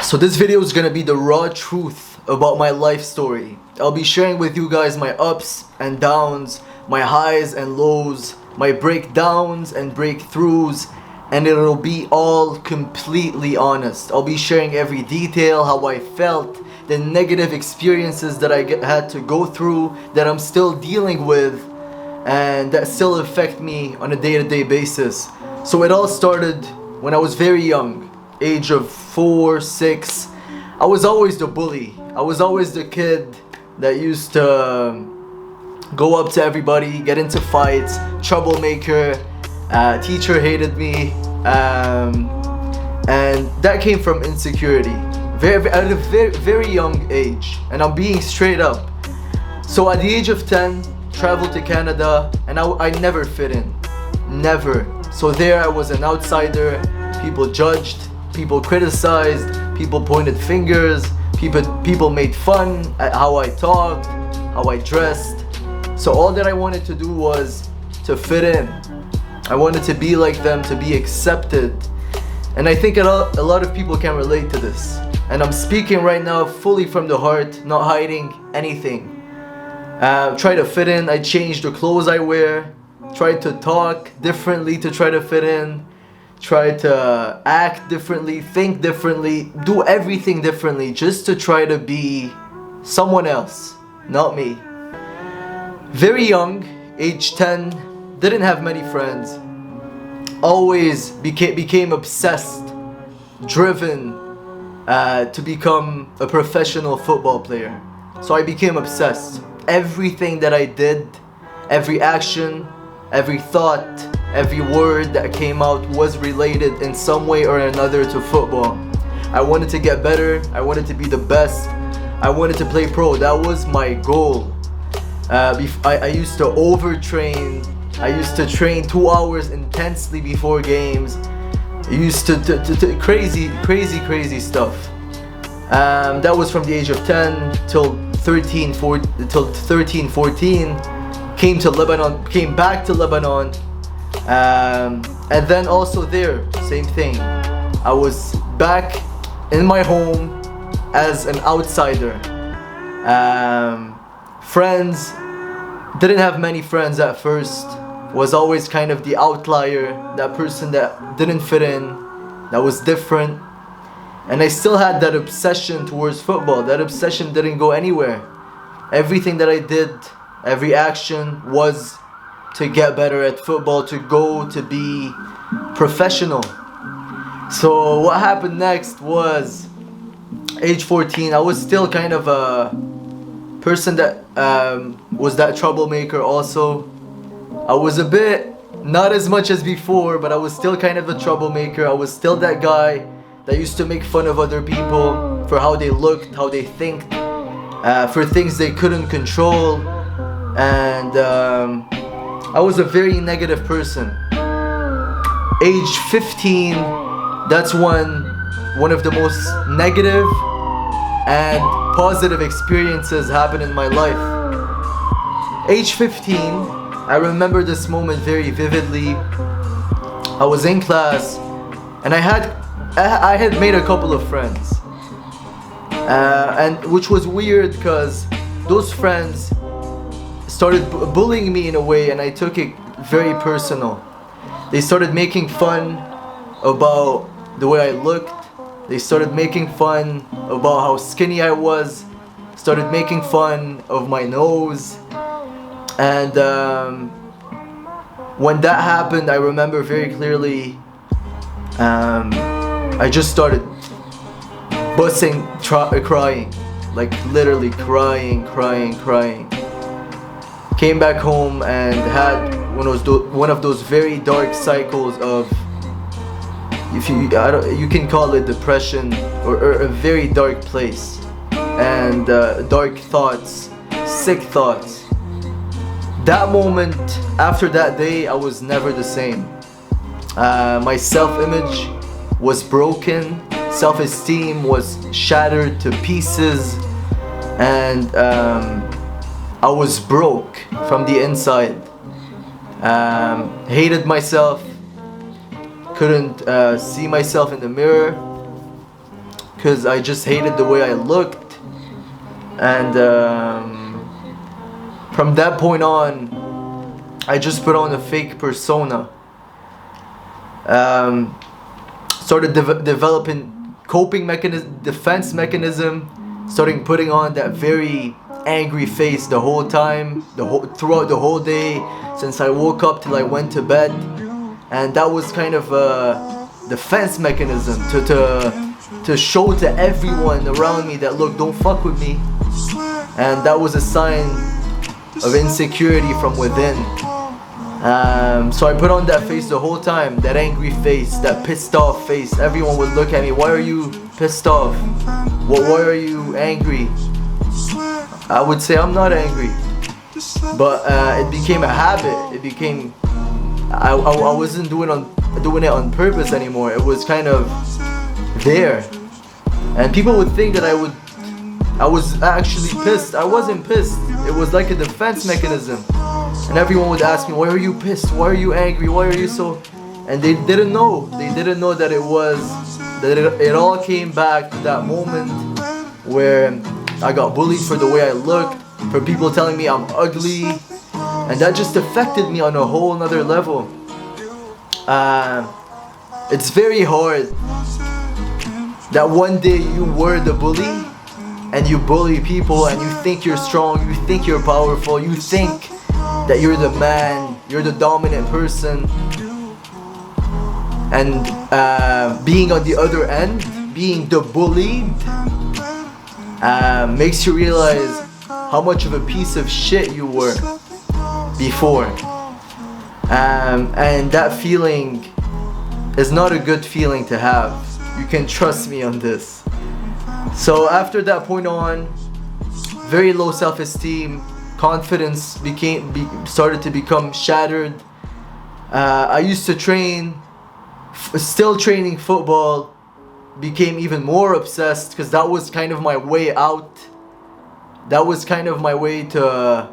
So this video is gonna be the raw truth about my life story. I'll be sharing with you guys my ups and downs, my highs and lows, my breakdowns and breakthroughs, and it'll be all completely honest. I'll be sharing every detail, how I felt, the negative experiences that I had to go through, that I'm still dealing with, and that still affect me on a day-to-day basis. So it all started when I was very young, age of 4, 6. I was always the bully. I was always the kid that used to go up to everybody, get into fights, troublemaker. Teacher hated me, and that came from insecurity, at a very young age. And I'm being straight up. So at the age of 10, traveled to Canada, and I never fit in, never. So there I was an outsider. People judged, people criticized, people pointed fingers, people made fun at how I talked, how I dressed. So all that I wanted to do was to fit in. I wanted to be like them, to be accepted. And I think a lot of people can relate to this. And I'm speaking right now fully from the heart, not hiding anything. Try to fit in. I changed the clothes I wear, tried to talk differently to try to fit in, try to act differently, think differently, do everything differently just to try to be someone else, not me. Very young, age 10, didn't have many friends, always became obsessed, driven to become a professional football player. So I became obsessed. Everything that I did, every action, every thought, every word that came out was related in some way or another to football. I wanted to get better. I wanted to be the best. I wanted to play pro. That was my goal. I used to overtrain. I used to train 2 hours intensely before games. I used to crazy stuff. That was from the age of 10 till 13, 14. Came back to Lebanon. And then also there, same thing. I was back in my home as an outsider. Friends, didn't have many friends at first. Was always kind of the outlier, that person that didn't fit in, that was different. And I still had that obsession towards football. That obsession didn't go anywhere. Everything that I did, every action was to get better at football, to go to be professional. So what happened next was age 14. I was still kind of a person that was that troublemaker also. I was a bit, not as much as before, but I was still kind of a troublemaker. I was still that guy that used to make fun of other people for how they looked, how they think, for things they couldn't control. And I was a very negative person. Age 15, that's when one of the most negative and positive experiences happened in my life. Age 15, I remember this moment very vividly. I was in class and I had made a couple of friends, and which was weird because those friends started bullying me in a way, and I took it very personal. They started making fun about the way I looked. They started making fun about how skinny I was. Started making fun of my nose. And when that happened, I remember very clearly, I just started crying, like literally crying. Came back home and had one of those very dark cycles of, you can call it depression, or a very dark place, and dark thoughts, sick thoughts. That moment, after that day, I was never the same. My self-image was broken, self-esteem was shattered to pieces, and I was broke from the inside. Hated myself, couldn't see myself in the mirror, because I just hated the way I looked. And from that point on, I just put on a fake persona. Started developing coping mechanism, defense mechanism, starting putting on that very angry face the whole time, throughout the whole day, since I woke up till I went to bed. And that was kind of a defense mechanism to show to everyone around me that, look, don't fuck with me. And that was a sign of insecurity from within. So I put on that face the whole time, that angry face, that pissed off face. Everyone would look at me, why are you pissed off? Why are you angry? I would say I'm not angry. But it became a habit. It became, I wasn't doing it on purpose anymore. It was kind of there. And people would think that I was actually pissed. I wasn't pissed. It was like a defense mechanism. And everyone would ask me, why are you pissed? Why are you angry? Why are you so... And they didn't know. They didn't know that it all came back to that moment where I got bullied for the way I looked, for people telling me I'm ugly. And that just affected me on a whole nother level. It's very hard that one day you were the bully and you bully people and you think you're strong, you think you're powerful, you think that you're the man, you're the dominant person. And being on the other end, being the bullied, makes you realize how much of a piece of shit you were before. And that feeling is not a good feeling to have. You can trust me on this. So after that point on, very low self-esteem, confidence started to become shattered. I used to train, still training football, became even more obsessed because that was kind of my way out. That was kind of my way to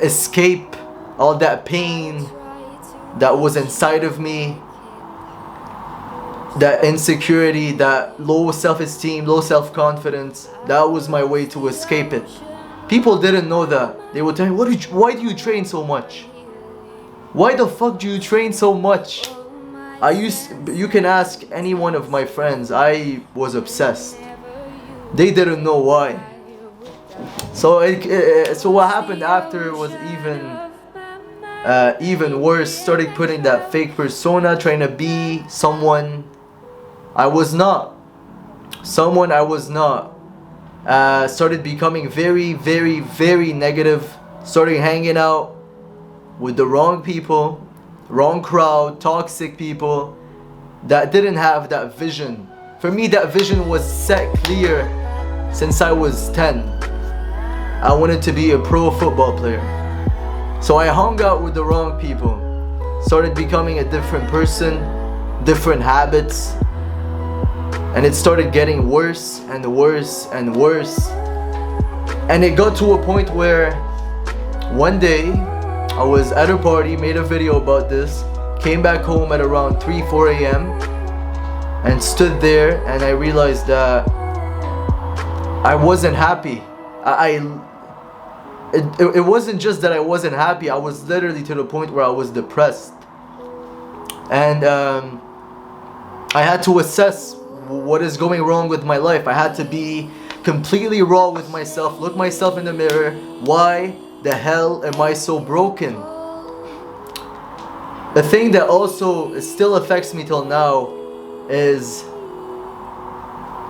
escape all that pain that was inside of me. That insecurity, that low self-esteem, low self-confidence, that was my way to escape it. People didn't know that. They would tell me, why do you train so much? Why the fuck do you train so much? You can ask any one of my friends, I was obsessed. They didn't know why. So what happened after was even worse. Started putting that fake persona, trying to be someone I was not. Someone I was not. Started becoming very, very, very negative. Started hanging out with the wrong people, wrong crowd, toxic people that didn't have that vision. For me, that vision was set clear since I was 10. I wanted to be a pro football player. So I hung out with the wrong people. Started becoming a different person, different habits. And it started getting worse and worse and worse. And it got to a point where one day I was at a party, made a video about this, came back home at around 3-4 a.m. and stood there, and I realized that I wasn't happy. It wasn't just that I wasn't happy, I was literally to the point where I was depressed. And I had to assess what is going wrong with my life. I had to be completely raw with myself, look myself in the mirror. Why the hell am I so broken? The thing that also still affects me till now is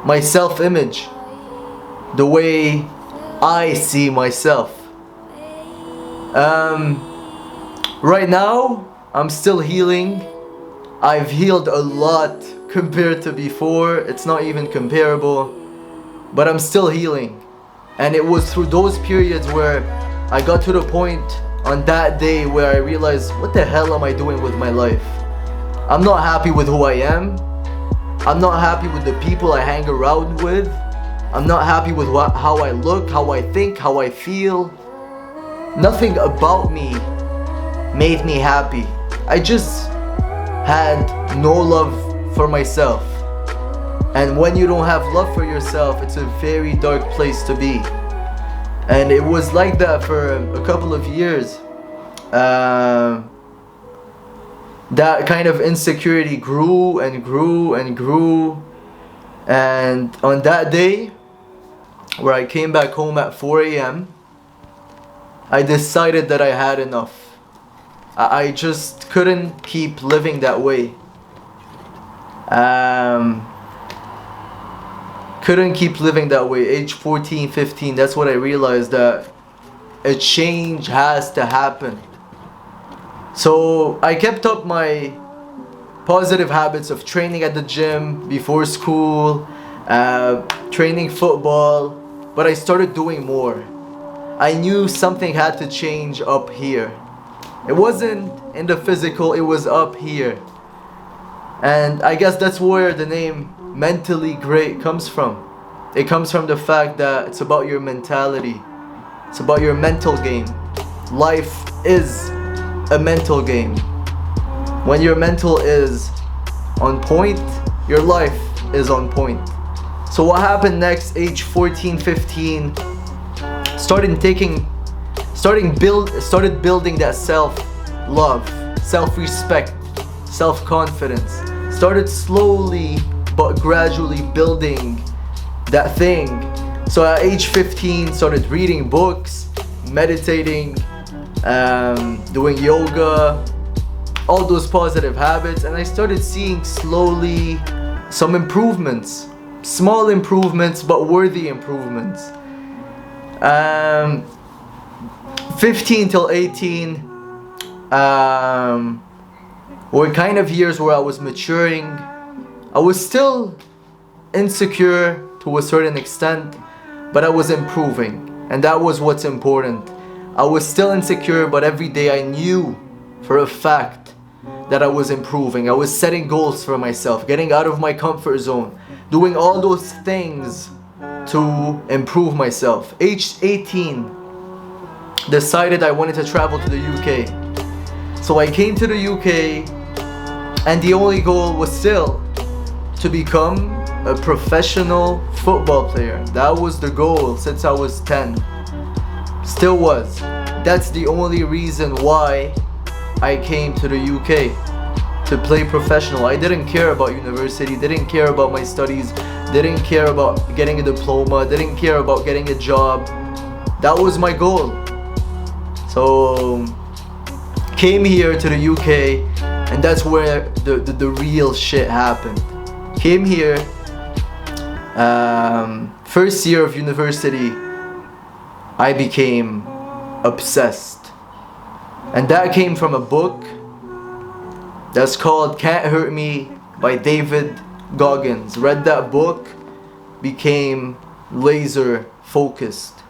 my self-image, the way I see myself. Right now, I'm still healing. I've healed a lot compared to before. It's not even comparable, but I'm still healing. And it was through those periods where I got to the point on that day where I realized, what the hell am I doing with my life? I'm not happy with who I am. I'm not happy with the people I hang around with. I'm not happy with how I look, how I think, how I feel. Nothing about me made me happy. I just had no love for myself. And when you don't have love for yourself, it's a very dark place to be. And it was like that for a couple of years. That kind of insecurity grew and grew and grew. And on that day, where I came back home at 4 a.m., I decided that I had enough. I just couldn't keep living that way. Couldn't keep living that way. Age 14, 15, that's what I realized, that a change has to happen. So I kept up my positive habits of training at the gym before school, training football, but I started doing more. I knew something had to change up here. It wasn't in the physical, it was up here. And I guess that's where the name Mentally Great comes from. It comes from the fact that it's about your mentality. It's about your mental game. Life is a mental game. When your mental is on point, your life is on point. So what happened next, age 14, 15, started building that self-love, self-respect, self-confidence. Started slowly but gradually building that thing. So at age 15, started reading books, meditating, doing yoga, all those positive habits, and I started seeing slowly some improvements. Small improvements, but worthy improvements. 15 till 18 were kind of years where I was maturing. I was still insecure to a certain extent, but I was improving, and that was what's important. I was still insecure, but every day I knew for a fact that I was improving. I was setting goals for myself, getting out of my comfort zone, doing all those things to improve myself. Age 18, decided I wanted to travel to the UK. So I came to the UK, and the only goal was still to become a professional football player. That was the goal since I was 10. Still was. That's the only reason why I came to the UK, to play professional. I didn't care about university, didn't care about my studies, didn't care about getting a diploma, didn't care about getting a job. That was my goal. So came here to the UK, and that's where the real shit happened. Came here, first year of university, I became obsessed. And that came from a book that's called Can't Hurt Me by David Goggins. Read that book, became laser focused.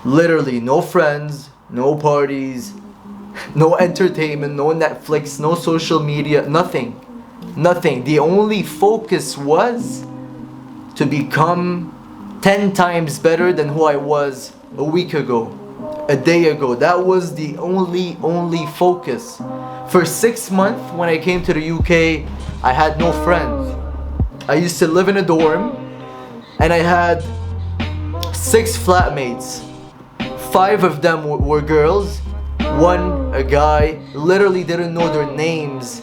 Literally, no friends, no parties, no entertainment, no Netflix, no social media, nothing. Nothing. The only focus was to become 10 times better than who I was a week ago, a day ago. That was the only focus. For 6 months when I came to the UK, I had no friends. I used to live in a dorm, and I had 6 flatmates. 5 of them were girls, 1 a guy. Literally didn't know their names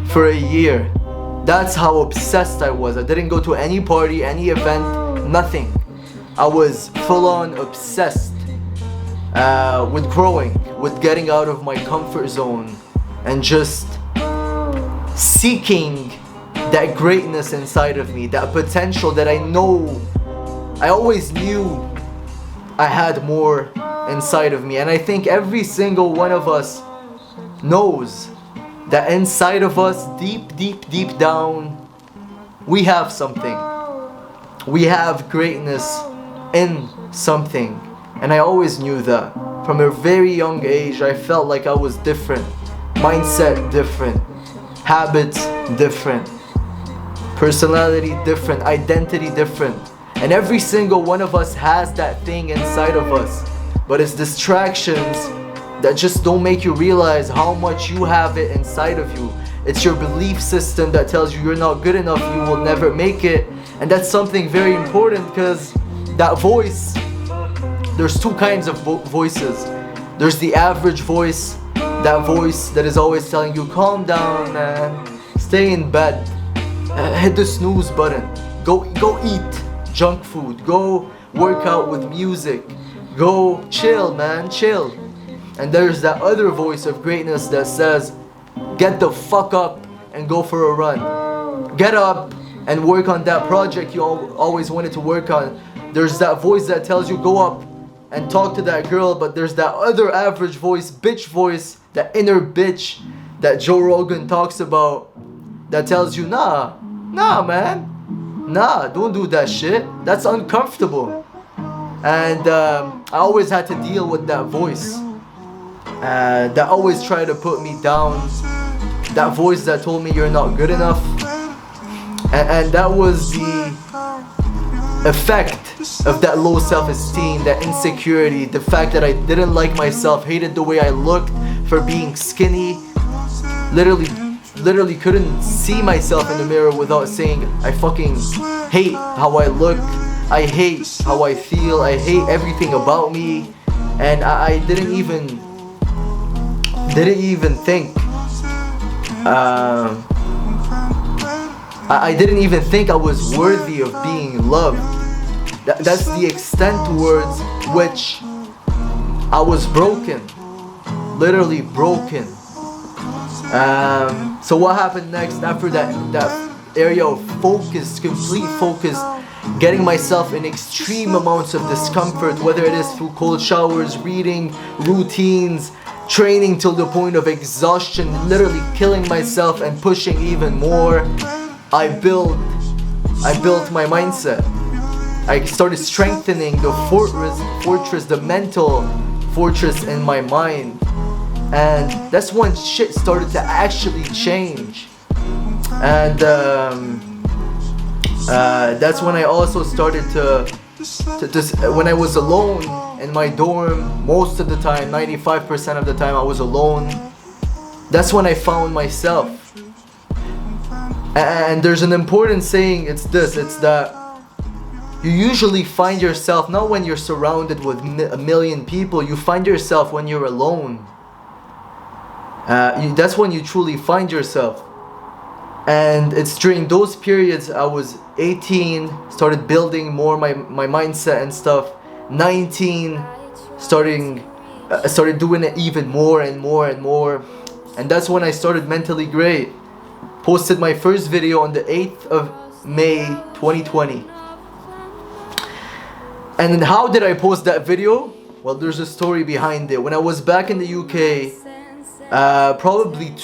for a year. That's how obsessed I was. I didn't go to any party, any event, nothing. I was full on obsessed with growing, with getting out of my comfort zone, and just seeking that greatness inside of me, that potential that I know, I always knew I had more inside of me. And I think every single one of us knows that inside of us, deep down, we have something. We have greatness in something. And I always knew that. From a very young age, I felt like I was different. Mindset different. Habits different. Personality different. Identity different. And every single one of us has that thing inside of us. But it's distractions that just don't make you realize how much you have it inside of you. It's your belief system that tells you you're not good enough, you will never make it. And that's something very important, because that voice, there's two kinds of voices. There's the average voice, that voice that is always telling you, calm down, man, stay in bed, hit the snooze button, go eat junk food, go work out with music, go chill, man, chill. And there's that other voice of greatness that says, get the fuck up and go for a run. Get up and work on that project you always wanted to work on. There's that voice that tells you, go up and talk to that girl. But there's that other average voice, bitch voice, that inner bitch that Joe Rogan talks about, that tells you, nah man, nah, don't do that shit, that's uncomfortable. And I always had to deal with that voice that always tried to put me down, that voice that told me you're not good enough. And that was the effect of that low self-esteem, that insecurity, the fact that I didn't like myself, hated the way I looked for being skinny, literally couldn't see myself in the mirror without saying, I fucking hate how I look, I hate how I feel, I hate everything about me. And I didn't even think I didn't even think I was worthy of being loved. That's the extent towards which I was broken, literally broken. So what happened next after that area of focus, complete focus, getting myself in extreme amounts of discomfort, whether it is through cold showers, reading, routines, training till the point of exhaustion, literally killing myself and pushing even more. I built my mindset. I started strengthening the fortress, the mental fortress in my mind. And that's when shit started to actually change. And that's when I also started to when I was alone in my dorm, most of the time, 95% of the time I was alone. That's when I found myself. And there's an important saying, it's that you usually find yourself not when you're surrounded with a million people, you find yourself when you're alone. That's when you truly find yourself. And it's during those periods, I was 18, started building more my mindset and stuff. 19, started doing it even more and more and more. And that's when I started Mentally Great. Posted my first video on the 8th of May 2020. And then how did I post that video? Well, there's a story behind it. When I was back in the UK, probably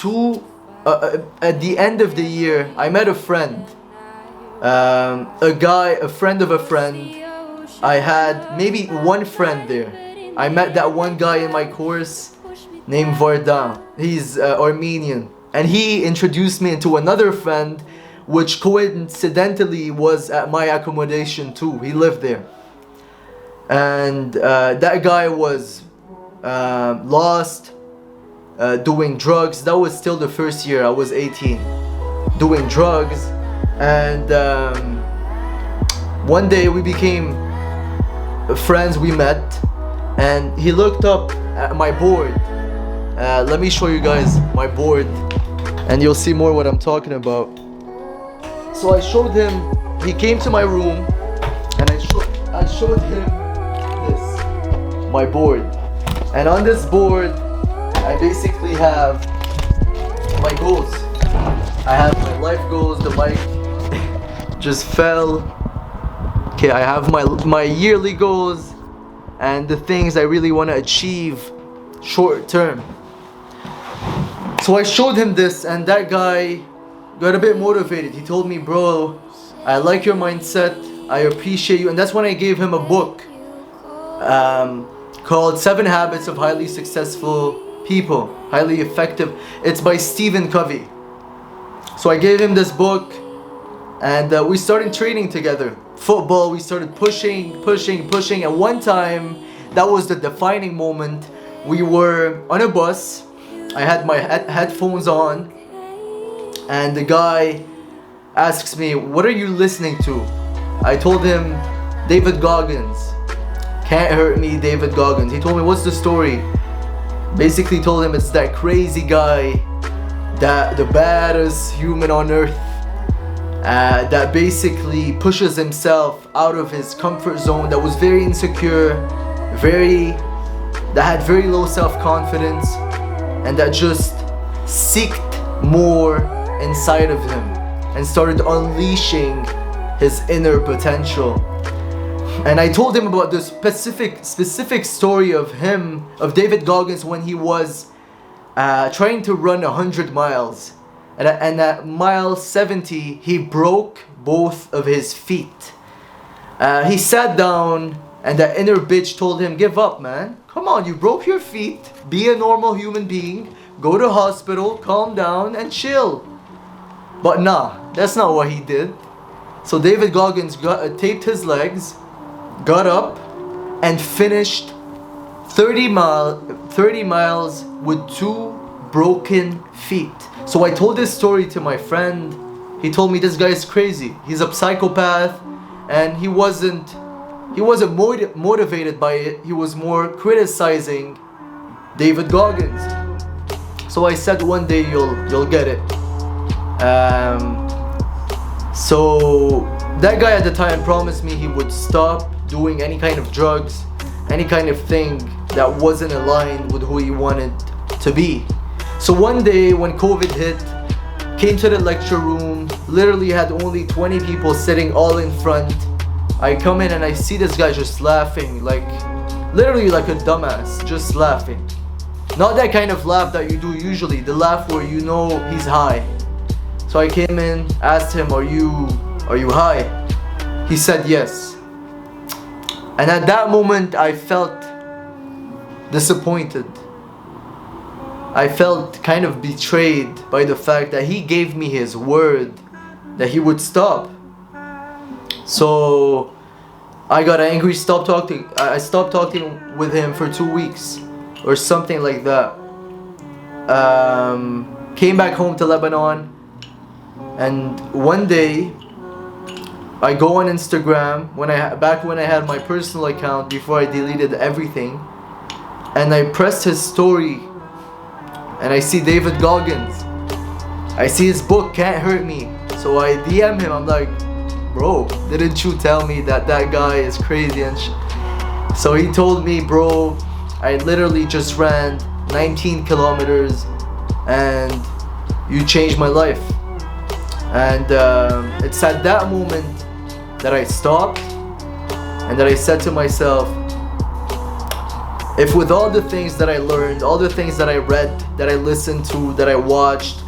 at the end of the year, I met a friend. A friend of a friend. I had maybe one friend there. I met that one guy in my course named Vardan. He's Armenian. And he introduced me into another friend, which coincidentally was at my accommodation too. He lived there. And that guy was lost, doing drugs. That was still the first year, I was 18. Doing drugs. And one day we became friends, we met. And he looked up at my board. Let me show you guys my board, and you'll see more what I'm talking about. So I showed him, he came to my room, and I showed him this, my board. And on this board, I basically have my goals. I have my life goals. The mic just fell. Okay, I have my yearly goals and the things I really want to achieve short term. So I showed him this, and that guy got a bit motivated. He told me, bro, I like your mindset, I appreciate you. And that's when I gave him a book called 7 Habits of Highly Successful People, Highly Effective. It's by Stephen Covey. So I gave him this book, and we started training together. Football, we started pushing. And one time, that was the defining moment. We were on a bus. I had my headphones on, and the guy asks me, "What are you listening to?" I told him, "David Goggins. Can't Hurt Me, David Goggins." He told me, "What's the story?" Basically told him it's that crazy guy, that the baddest human on earth, that basically pushes himself out of his comfort zone, that was very insecure, that had very low self-confidence, and that just seeked more inside of him and started unleashing his inner potential. And I told him about the specific story of David Goggins, when he was trying to run 100 miles. And at mile 70, he broke both of his feet. He sat down, and that inner bitch told him, "Give up, man. Come on, you broke your feet. Be a normal human being. Go to hospital, calm down, and chill." But nah, that's not what he did. So David Goggins taped his legs, got up, and finished 30 miles with 2 broken feet. So I told this story to my friend. He told me, "This guy is crazy. He's a psychopath," and he wasn't motivated by it. He was more criticizing David Goggins. So I said, "One day you'll get it." So that guy at the time promised me he would stop doing any kind of drugs, any kind of thing that wasn't aligned with who he wanted to be. So one day when COVID hit, came to the lecture room, literally had only 20 people sitting all in front. I come in and I see this guy just laughing, literally like a dumbass, just laughing. Not that kind of laugh that you do usually, the laugh where you know he's high. So I came in, asked him, are you high? He said yes. And at that moment I felt disappointed. I felt kind of betrayed by the fact that he gave me his word that he would stop. So I got angry, I stopped talking with him for 2 weeks or something like that. Came back home to Lebanon, and one day I go on Instagram back when I had my personal account before I deleted everything, and I pressed his story and I see David Goggins. I see his book, Can't Hurt Me. So I DM him, I'm like, "Bro, didn't you tell me that guy is crazy and So he told me, "Bro, I literally just ran 19 kilometers and you changed my life." And it's at that moment that I stopped and that I said to myself, if with all the things that I learned, all the things that I read, that I listened to, that I watched,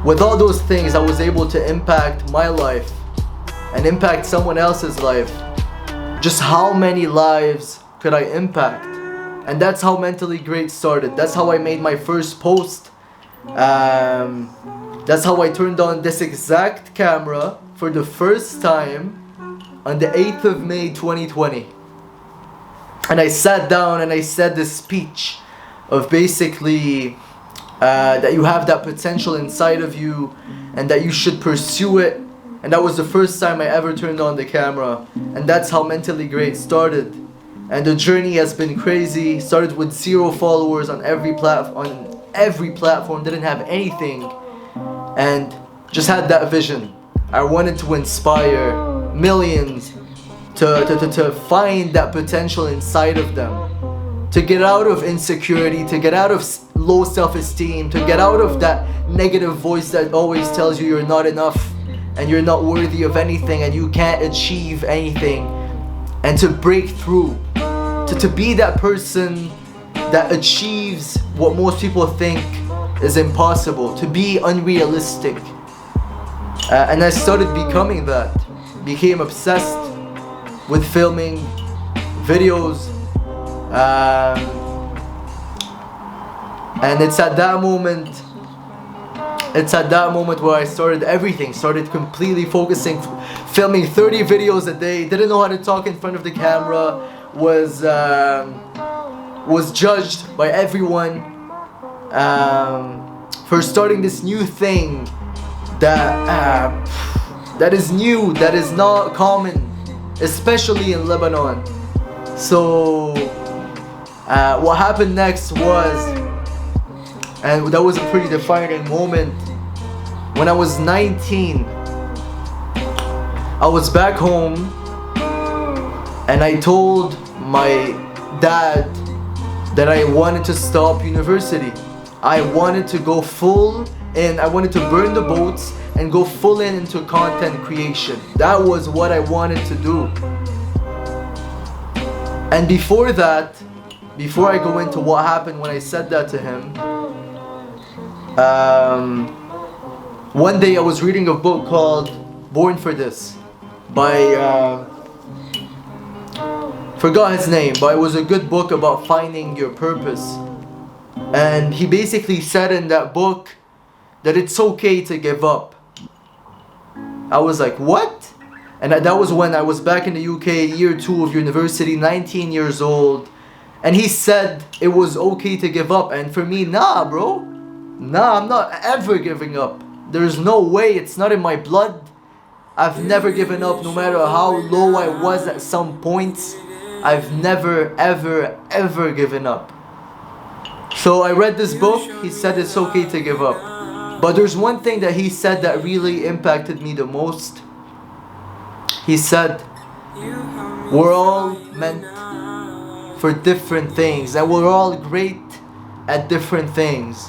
with all those things I was able to impact my life and impact someone else's life, just how many lives could I impact? And that's how Mentally Great started. That's how I made my first post. That's how I turned on this exact camera for the first time on the 8th of May 2020. And I sat down and I said this speech of basically that you have that potential inside of you and that you should pursue it. And that was the first time I ever turned on the camera. And that's how Mentally Great started. And the journey has been crazy. Started with 0 followers on every platform, didn't have anything, and just had that vision. I wanted to inspire millions to find that potential inside of them, to get out of insecurity, to get out of low self-esteem, to get out of that negative voice that always tells you you're not enough and you're not worthy of anything and you can't achieve anything, and to break through, to be that person that achieves what most people think is impossible, to be unrealistic. And I started becoming that, became obsessed with filming videos, and it's at that moment where I started everything, started completely focusing, filming 30 videos a day, didn't know how to talk in front of the camera, was judged by everyone for starting this new thing that is new, that is not common, especially in Lebanon. So what happened next was, and that was a pretty defining moment, when I was 19, I was back home and I told my dad that I wanted to stop university. I wanted to go full in, I wanted to burn the boats and go full in into content creation. That was what I wanted to do. And before that, before I go into what happened when I said that to him, one day I was reading a book called Born for This by forgot his name, but it was a good book about finding your purpose. And he basically said in that book that it's okay to give up. I was like, what? And that was when I was back in the UK, year 2 of university, 19 years old. And he said it was okay to give up. And for me, nah, bro. Nah, I'm not ever giving up. There's no way, it's not in my blood. I've never given up, no matter how low I was at some points. I've never, ever, ever given up. So I read this book, he said it's okay to give up. But there's one thing that he said that really impacted me the most. He said, we're all meant for different things and we're all great at different things.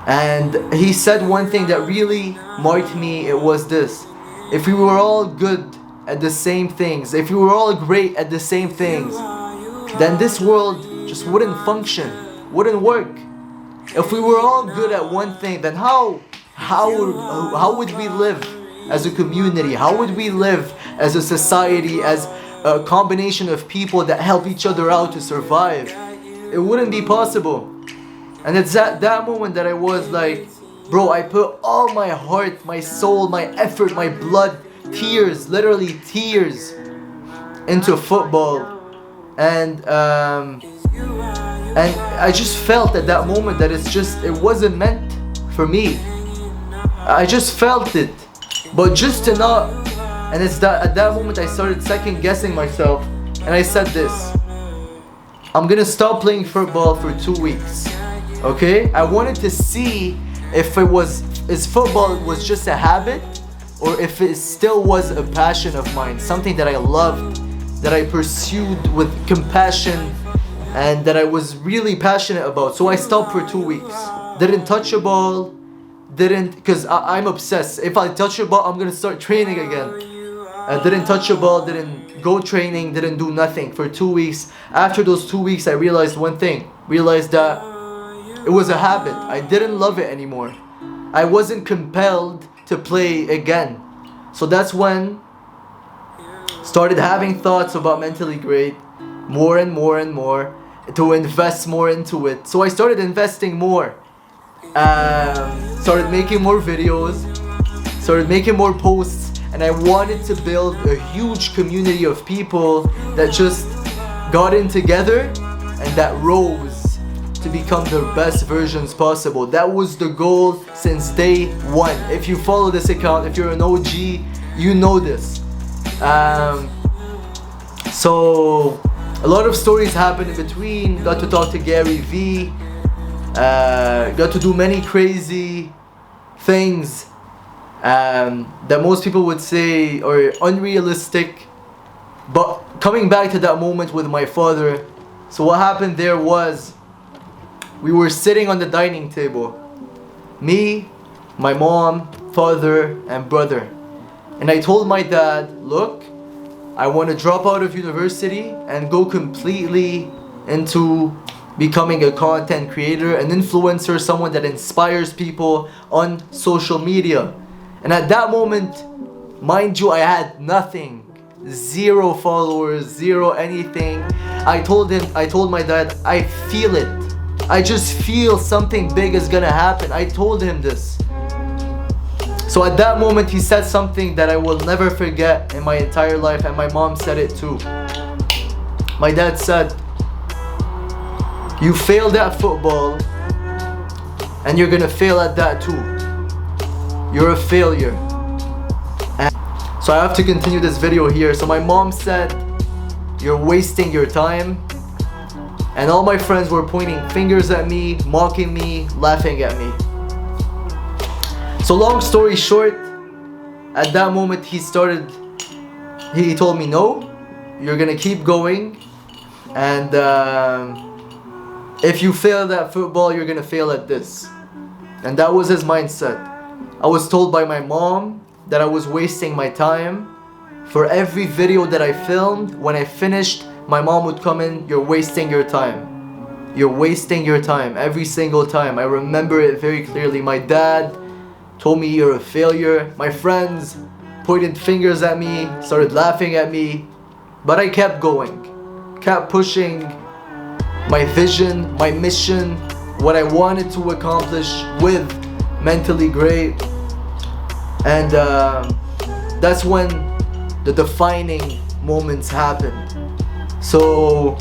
And he said one thing that really marked me, it was this: if we were all good at the same things, if we were all great at the same things, then this world just wouldn't function, wouldn't work. If we were all good at one thing, then how would we live as a community? How would we live as a society, as a combination of people that help each other out to survive? It wouldn't be possible. And it's at that moment that I was like, bro, I put all my heart, my soul, my effort, my blood, tears, literally tears, into football. And I just felt at that moment that it wasn't meant for me. I just felt it. But just to not, and it's that at that moment I started second guessing myself, and I said this: I'm gonna stop playing football for 2 weeks. Okay? I wanted to see if football was just a habit, or if it still was a passion of mine, something that I loved, that I pursued with compassion, and that I was really passionate about. So I stopped for 2 weeks. Didn't touch a ball, because I'm obsessed. If I touch a ball, I'm gonna start training again. I didn't touch a ball, didn't go training, didn't do nothing for 2 weeks. After those 2 weeks, I realized one thing. Realized that it was a habit. I didn't love it anymore. I wasn't compelled to play again. So that's when started having thoughts about Mentally Great, more and more and more, to invest more into it. So I started investing more. Started making more videos, started making more posts, and I wanted to build a huge community of people that just got in together and that rose to become their best versions possible. That was the goal since day one. If you follow this account, if you're an OG, you know this. So a lot of stories happened in between. Got to talk to Gary V. Got to do many crazy things that most people would say are unrealistic. But coming back to that moment with my father, so what happened there was, we were sitting on the dining table, me, my mom, father, and brother. And I told my dad, look, I want to drop out of university and go completely into becoming a content creator, an influencer, someone that inspires people on social media. And at that moment, mind you, I had nothing. 0 followers, 0 anything. I told my dad, I feel it. I just feel something big is gonna happen. I told him this. So at that moment, he said something that I will never forget in my entire life, and my mom said it too. My dad said, you failed at football, and you're gonna fail at that too. you're a failure. And so I have to continue this video here. So my mom said, you're wasting your time. And all my friends were pointing fingers at me, mocking me, laughing at me. So long story short, at that moment he told me, no, you're gonna keep going. And if you fail at football, you're gonna fail at this. And that was his mindset. I was told by my mom that I was wasting my time. For every video that I filmed, when I finished, my mom would come in, you're wasting your time. You're wasting your time every single time. I remember it very clearly. My dad told me you're a failure. My friends pointed fingers at me, started laughing at me. But I kept going, kept pushing my vision, my mission, what I wanted to accomplish with Mentally Great. And that's when the defining moments happened. So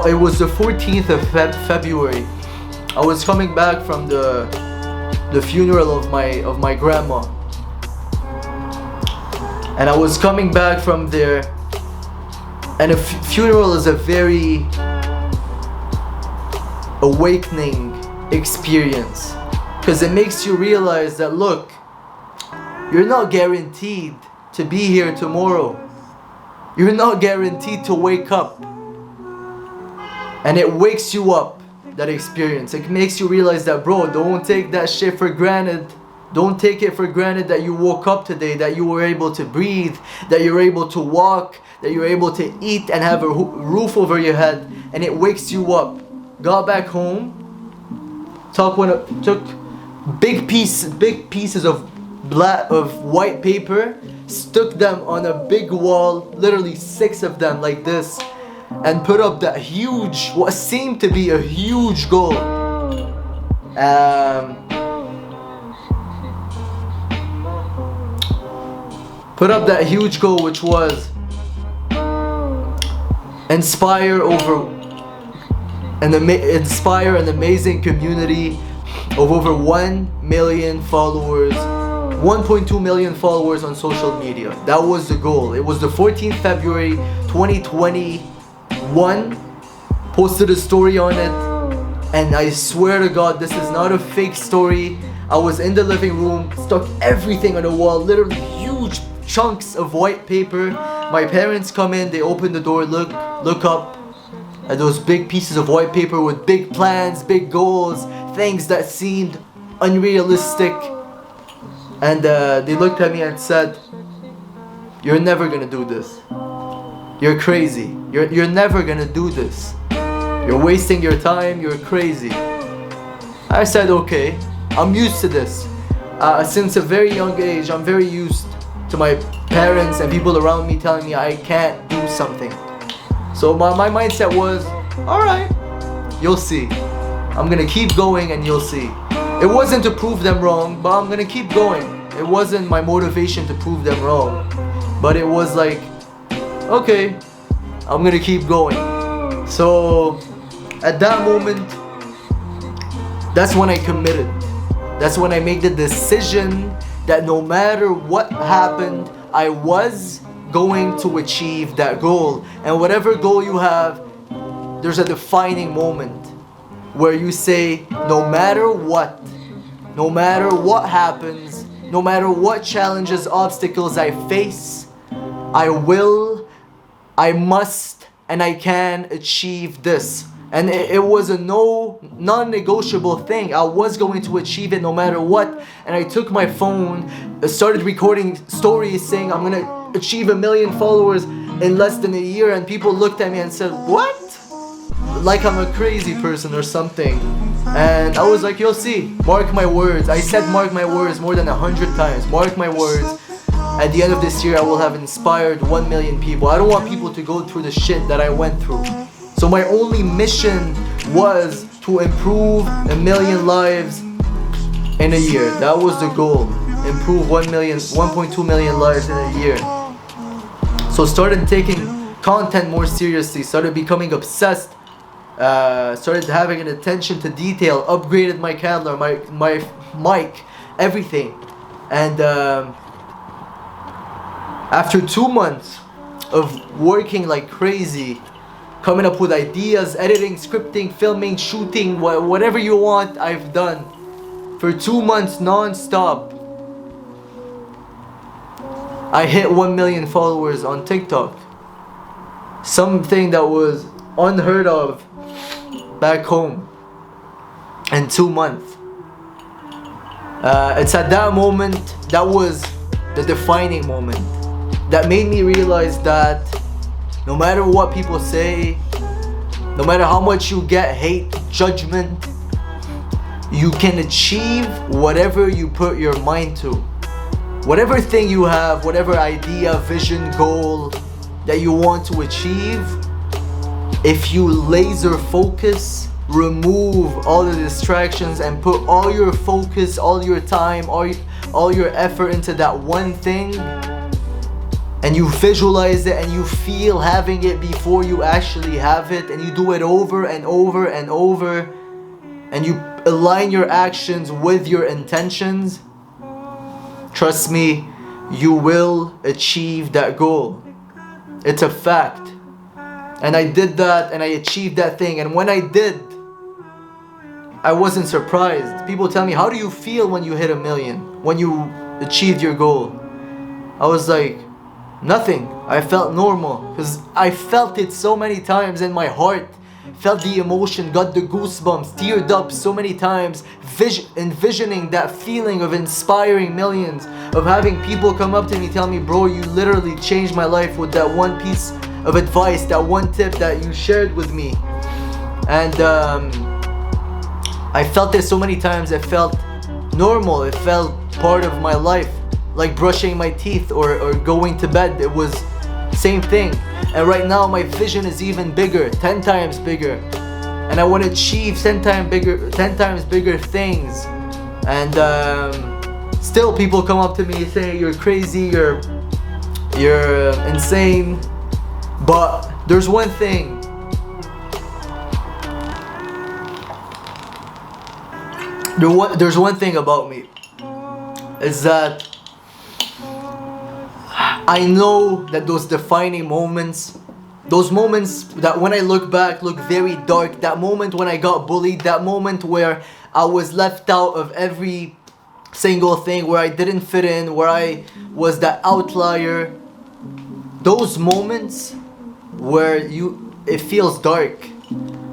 it was the 14th of February. I was coming back from the funeral of my grandma, and I was coming back from there. And a funeral is a very awakening experience, because it makes you realize that, look, you're not guaranteed to be here tomorrow. You're not guaranteed to wake up. And it wakes you up, that experience. It makes you realize that, bro, don't take that shit for granted. Don't take it for granted that you woke up today, that you were able to breathe, that you're able to walk, that you're able to eat and have a roof over your head. And it wakes you up. Got back home, took big pieces of white paper, stuck them on a big wall, literally 6 of them like this, and put up that huge, what seemed to be a huge goal. Put up that huge goal, which was inspire an amazing community of over 1 million followers, 1.2 million followers on social media. That was the goal. It was the 14th February 2021. Posted a story on it, and I swear to God, this is not a fake story. I was in the living room, stuck everything on the wall, literally huge chunks of white paper. My parents come in, they open the door, look up at those big pieces of white paper with big plans, big goals, things that seemed unrealistic. And they looked at me and said, you're never gonna do this. You're crazy. You're never gonna do this. You're wasting your time, you're crazy. I said, okay, I'm used to this. Since a very young age, I'm very used to my parents and people around me telling me I can't do something. So my mindset was, alright, you'll see. I'm gonna keep going and you'll see. It wasn't to prove them wrong, but I'm gonna keep going. It wasn't my motivation to prove them wrong, but it was like, okay, I'm gonna keep going. So at that moment, that's when I committed. That's when I made the decision that no matter what happened, I was going to achieve that goal. And whatever goal you have, there's a defining moment where you say, no matter what happens, no matter what challenges, obstacles I face, I will, I must, and I can achieve this. And it was a non-negotiable thing. I was going to achieve it no matter what. And I took my phone, started recording stories saying I'm gonna achieve 1 million followers in less than a year. And people looked at me and said, what? Like I'm a crazy person or something. And I was like, you'll see, mark my words. I said mark my words more than 100 times. Mark my words. At the end of this year, I will have inspired 1 million people. I don't want people to go through the shit that I went through. So my only mission was to improve 1 million lives in a year. That was the goal. Improve 1.2 million lives in a year. So started taking content more seriously. Started becoming obsessed started having an attention to detail, upgraded my camera, my mic, everything. And after 2 months of working like crazy, coming up with ideas, editing, scripting, filming, shooting, whatever you want, I've done for 2 months non-stop. I hit 1 million followers on TikTok. Something that was unheard of back home in 2 months. It's at that moment, that was the defining moment that made me realize that no matter what people say, no matter how much you get hate, judgment, you can achieve whatever you put your mind to. Whatever thing you have, whatever idea, vision, goal that you want to achieve, if you laser focus, remove all the distractions and put all your focus, all your time, all your effort into that one thing, and you visualize it and you feel having it before you actually have it, and you do it over and over and over, and you align your actions with your intentions, trust me, you will achieve that goal. It's a fact. And I did that and I achieved that thing. And when I did, I wasn't surprised. People tell me, how do you feel when you hit 1 million? When you achieved your goal? I was like, nothing. I felt normal. Because I felt it so many times in my heart. Felt the emotion, got the goosebumps, teared up so many times, envisioning that feeling of inspiring millions, of having people come up to me, tell me, bro, you literally changed my life with that one piece of advice, that one tip that you shared with me. And I felt it so many times. It felt normal. It felt part of my life, like brushing my teeth or going to bed. It was same thing. And right now my vision is even bigger, 10 times bigger, and I want to achieve 10 times bigger things. And still people come up to me saying, you're crazy, you're insane. But there's one thing. There's one thing about me, is that I know that those defining moments, those moments that when I look back look very dark, that moment when I got bullied, that moment where I was left out of every single thing, where I didn't fit in, where I was that outlier, those moments where it feels dark,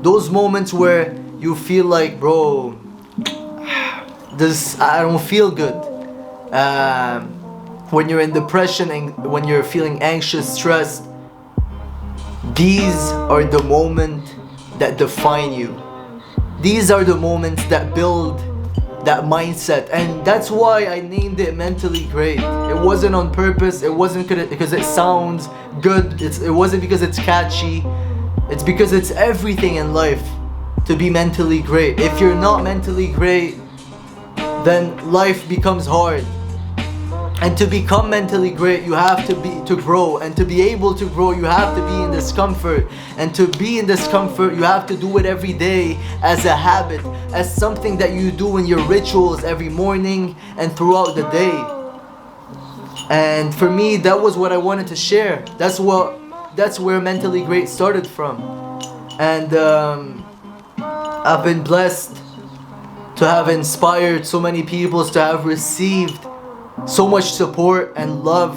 those moments where you feel like, bro, I don't feel good. When you're in depression and when you're feeling anxious, stressed, these are the moments that define you. These are the moments that build that mindset, and that's why I named it Mentally Great. It wasn't on purpose. It wasn't because it sounds good. It wasn't because it's catchy. It's because it's everything in life to be mentally great. If you're not mentally great, then life becomes hard. And to become mentally great, you have to grow. And to be able to grow, you have to be in discomfort. And to be in discomfort, you have to do it every day as a habit, as something that you do in your rituals every morning and throughout the day. And for me, that was what I wanted to share. That's where Mentally Great started from. And I've been blessed to have inspired so many people, to have received so much support and love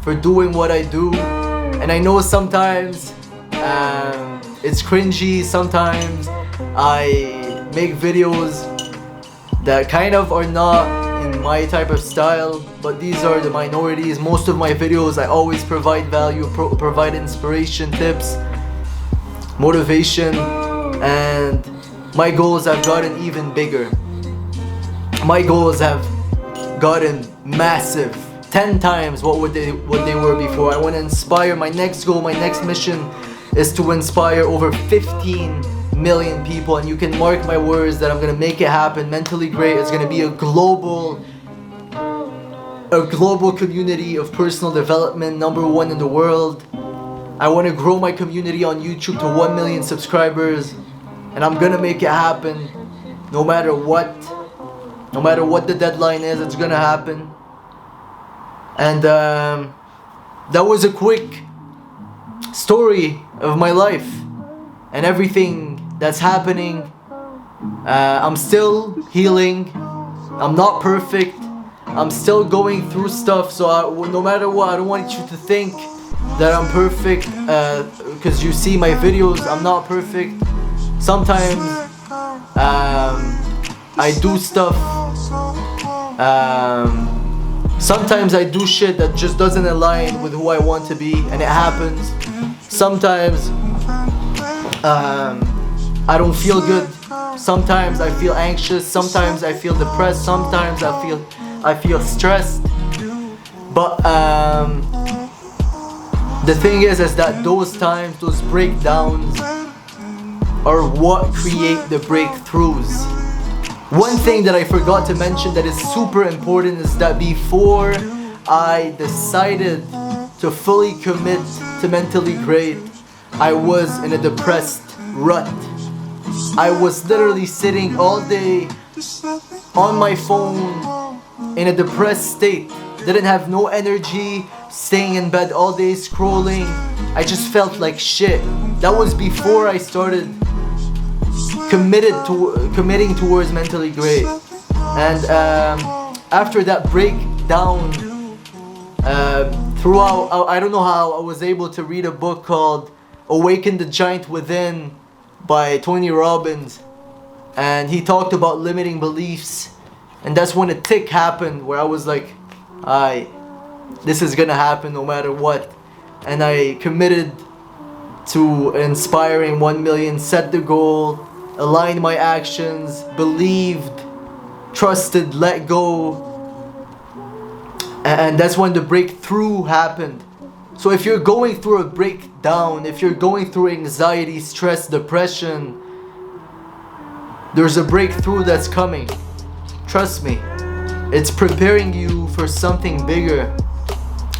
for doing what I do. And I know sometimes it's cringy, sometimes I make videos that kind of are not in my type of style, but these are the minorities. Most of my videos, I always provide value, provide inspiration, tips, motivation, and my goals have gotten even bigger. My goals have gotten massive, 10 times what they were before. I want to inspire. My next goal, my next mission is to inspire over 15 million people, and you can mark my words that I'm gonna make it happen. Mentally Great is gonna be a global community of personal development, #1 in the world. I want to grow my community on YouTube to 1 million subscribers. and I'm gonna make it happen no matter what. No matter what the deadline is, it's gonna happen. And that was a quick story of my life and everything that's happening. I'm still healing. I'm not perfect. I'm still going through stuff. So no matter what, I don't want you to think that I'm perfect, because you see my videos. I'm not perfect. Sometimes I do stuff. Sometimes I do shit that just doesn't align with who I want to be, and it happens. Sometimes I don't feel good. Sometimes I feel anxious. Sometimes I feel depressed. Sometimes I feel stressed. But the thing is that those times, those breakdowns, are what create the breakthroughs. One thing that I forgot to mention that is super important is that before I decided to fully commit to Mentally Great, I was in a depressed rut. I was literally sitting all day on my phone in a depressed state. Didn't have no energy, staying in bed all day scrolling. I just felt like shit. That was before I started committing towards Mentally Great. And after that breakdown, throughout, I don't know how I was able to read a book called Awaken the Giant Within by Tony Robbins, and he talked about limiting beliefs. And that's when a tick happened where I was like, this is gonna happen no matter what. And I committed to inspiring 1 million, set the goal, aligned my actions, believed, trusted, let go. And that's when the breakthrough happened. So if you're going through a breakdown, if you're going through anxiety, stress, depression, there's a breakthrough that's coming. Trust me. It's preparing you for something bigger.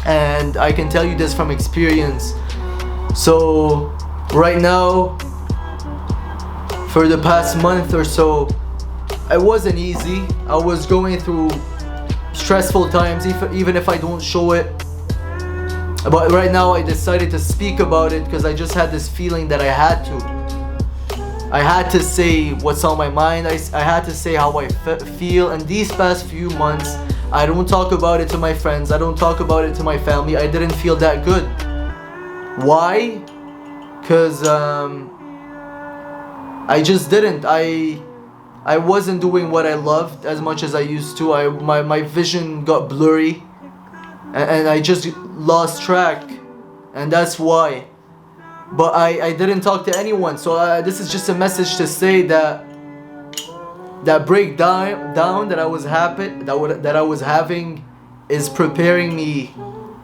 And I can tell you this from experience. So right now, for the past month or so, it wasn't easy. I was going through stressful times, even if I don't show it. But right now I decided to speak about it because I just had this feeling that I had to say what's on my mind. I had to say how I feel. And these past few months, I don't talk about it to my friends. I don't talk about it to my family. I didn't feel that good. Why? Because I just didn't. I wasn't doing what I loved as much as I used to. My vision got blurry, and I just lost track, and that's why. But I didn't talk to anyone. So this is just a message to say that breakdown that I was having is preparing me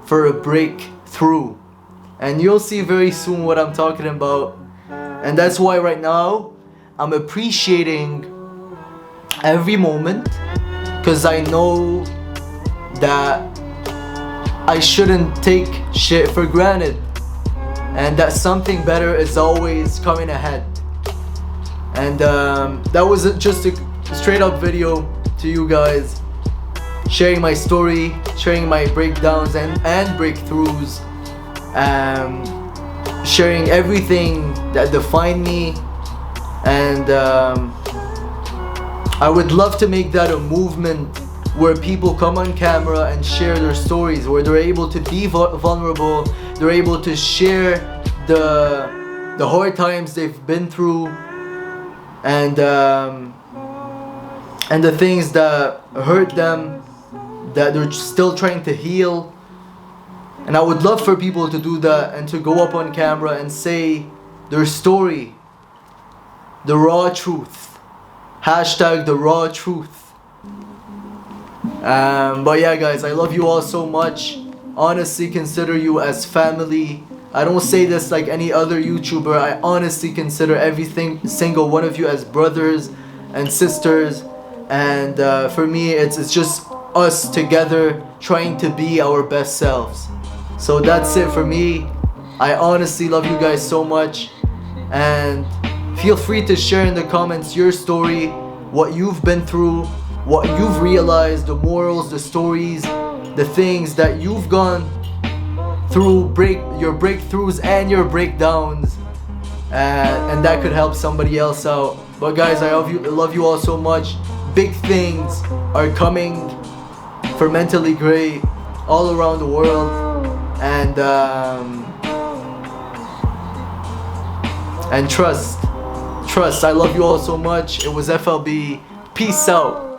for a breakthrough, and you'll see very soon what I'm talking about. And that's why right now I'm appreciating every moment, because I know that I shouldn't take shit for granted, and that something better is always coming ahead. And that was just a straight up video to you guys, sharing my story, sharing my breakdowns and breakthroughs, sharing everything that defined me. And I would love to make that a movement where people come on camera and share their stories, where they're able to be vulnerable, they're able to share the hard times they've been through, and the things that hurt them, that they're still trying to heal. And I would love for people to do that and to go up on camera and say their story, the raw truth. Hashtag the raw truth. But yeah, guys, I love you all so much. Honestly, consider you as family. I don't say this like any other YouTuber. I honestly consider single one of you as brothers and sisters. And for me, it's just us together trying to be our best selves. So that's it for me. I honestly love you guys so much, and Feel free to share in the comments your story, what you've been through, what you've realized, the morals, the stories, the things that you've gone through, your breakthroughs and your breakdowns, and that could help somebody else out. But guys, I love you all so much. Big things are coming for Mentally Great all around the world, and trust. I love you all so much. It was FLB. Peace out.